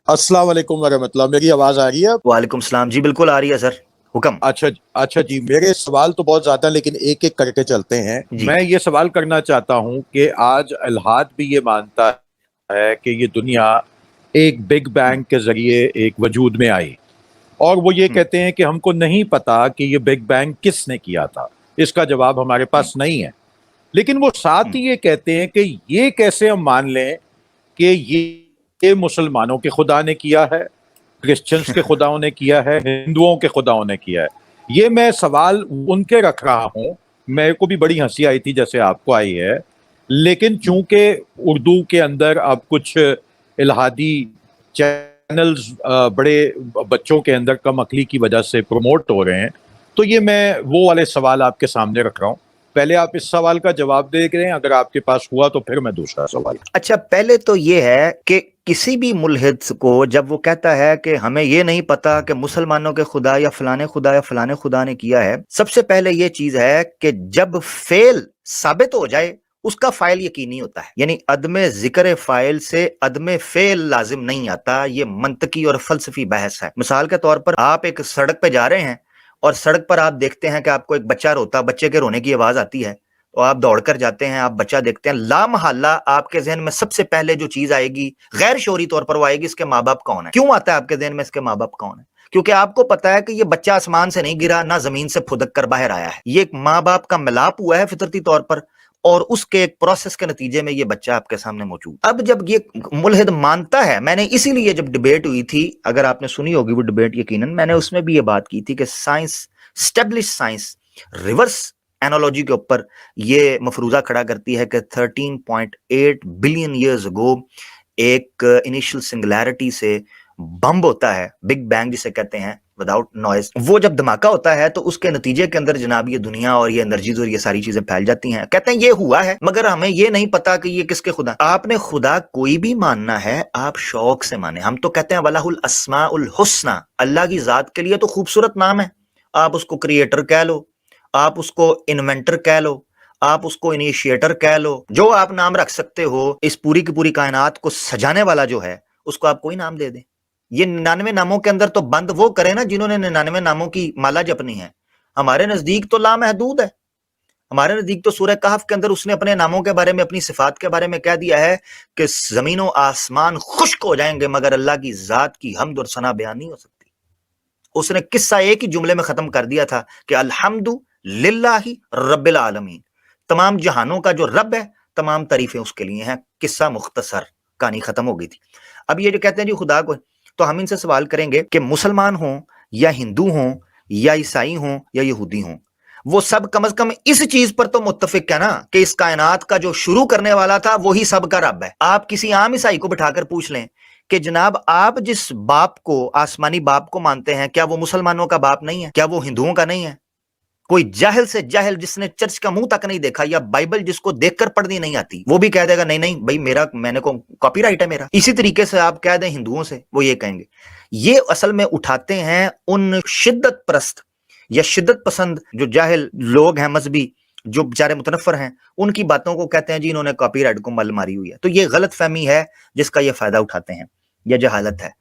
अस्सलाम वालेकुम वरहमतुल्लाह। मेरी आवाज आ रही है? वालेकुम सलाम जी, बिल्कुल आ रही है सर, हुक्म। अच्छा अच्छा जी, मेरे सवाल तो बहुत ज्यादा, लेकिन एक एक करके चलते हैं। जी। मैं ये सवाल करना चाहता हूँ कि आज इल्हाद भी ये मानता है कि ये दुनिया एक बिग हम्म, बैंग के जरिए एक वजूद में आई, और वो ये हम्म, कहते हैं कि हमको नहीं पता कि ये बिग बैंग किसने किया था। इसका जवाब हमारे हम्म, पास नहीं है। लेकिन वो साथ हम्म, ही ये कहते हैं कि ये कैसे हम मान लें कि ये मुसलमानों के खुदा ने किया है, क्रिश्चियंस के खुदाओं ने किया है, हिंदुओं के खुदाओं ने किया है। ये मैं सवाल उनके रख रहा हूँ। मेरे को भी बड़ी हंसी आई थी जैसे आपको आई है, लेकिन हम्म। चूंकि उर्दू के अंदर अब कुछ इल्हादी चैनल्स बड़े बच्चों के अंदर कम अकली की वजह से प्रमोट हो रहे हैं, तो ये मैं वो वाले सवाल आपके सामने रख रहा हूँ। पहले आप इस सवाल का जवाब दे रहे हैं, अगर आपके पास हुआ तो फिर मैं दूसरा सवाल। अच्छा, पहले तो ये है कि किसी भी मुल्हिद को जब वो कहता है कि हमें ये नहीं पता कि मुसलमानों के खुदा या फलाने खुदा ने किया है, सबसे पहले ये चीज है कि जब फेल साबित हो जाए उसका फाइल यकीनी होता है। यानी अदमे जिक्र फाइल से अदमे फेल लाजिम नहीं आता। ये मंतकी और फलसफी बहस है। मिसाल के तौर पर आप एक सड़क पे जा रहे हैं और सड़क पर आप देखते हैं कि आपको एक बच्चा रोता, बच्चे के रोने की आवाज आती है, तो आप दौड़कर जाते हैं, आप बच्चा देखते हैं, ला महल्ला आपके जहन में सबसे पहले जो चीज आएगी गैर शोरी तौर पर वो आएगी, इसके माँ बाप कौन है। क्यों आता है आपके जहन में इसके माँ बाप कौन है? क्योंकि आपको पता है कि ये बच्चा आसमान से नहीं गिरा, ना जमीन से फुदक कर बाहर आया है। ये एक माँ बाप का मिलाप हुआ है फितरती तौर पर, और उसके एक प्रोसेस के नतीजे में ये बच्चा आपके सामने मौजूद। अब जब ये मुल्हिद मानता है, मैंने इसीलिए जब डिबेट हुई थी, अगर आपने सुनी होगी वो डिबेट, यकीनन मैंने उसमें भी ये बात की थी कि science, establish science reverse analogy के ऊपर ये मफरूजा खड़ा करती है कि 13.8 बिलियन ईयर्स अगो एक इनिशियल सिंगुलैरिटी से बम्ब होता है, बिग बैंग जिसे कहते हैं, विदाउट नॉइज। वो जब धमाका होता है तो उसके नतीजे के अंदर जनाब ये दुनिया और ये एनर्जीज और ये सारी चीजें फैल जाती हैं। कहते हैं ये हुआ है, मगर हमें ये नहीं पता कि ये किसके खुदा। आपने खुदा कोई भी मानना है, आप शौक से माने। हम तो कहते हैं वलाहुल अस्माउल हुस्ना, अल्लाह की जात के लिए तो खूबसूरत नाम है। आप उसको क्रिएटर कह लो, आप उसको इन्वेंटर कह लो, आप उसको इनिशिएटर कह लो, जो आप नाम रख सकते हो। इस पूरी की पूरी कायनात को सजाने वाला जो है उसको आप कोई नाम दे दें। ये 99 नामों के अंदर तो बंद वो करे ना जिन्होंने 99 नामों की माला जपनी है। हमारे नजदीक तो लामहदूद है। हमारे नजदीक तो सूरह कहफ के अंदर उसने अपने नामों के बारे में, अपनी सिफात के बारे में कह दिया है कि जमीनों आसमान खुश्क हो जाएंगे मगर अल्लाह की जात की हमद और सना बयान नहीं हो सकती। उसने किस्सा एक ही जुमले में खत्म कर दिया था कि अल्हम्दु लिल्लाहि रब्बिल आलमीन, तमाम जहानों का जो रब है तमाम तारीफें उसके लिए हैं। किस्सा मुख्तसर, कहानी खत्म हो गई थी। अब ये जो कहते हैं जी खुदा को, तो हम इनसे सवाल करेंगे कि मुसलमान हों या हिंदू हों या ईसाई हों या यहूदी हों, वो सब कम से कम इस चीज पर तो मुत्तफिक है ना कि इस कायनात का जो शुरू करने वाला था वही सबका रब है। आप किसी आम ईसाई को बिठाकर पूछ लें कि जनाब आप जिस बाप को, आसमानी बाप को मानते हैं, क्या वो मुसलमानों का बाप नहीं है? क्या वो हिंदुओं का नहीं है? कोई जाहिल से जाहिल जिसने चर्च का मुंह तक नहीं देखा या बाइबल जिसको देखकर पढ़नी नहीं आती, वो भी कह देगा नहीं नहीं भाई मेरा, मैंने को कॉपीराइट है मेरा। इसी तरीके से आप कह दें हिंदुओं से, वो ये कहेंगे। ये असल में उठाते हैं उन शिद्दत परस्त या शिद्दत पसंद जो जाहिल लोग हैं, मजहबी, जो बेचारे मुतनफर हैं, उनकी बातों को कहते हैं जी इन्होंने कॉपीराइट को मल मारी हुई है। तो ये गलत फहमी है जिसका ये फायदा उठाते हैं, यह जहालत है।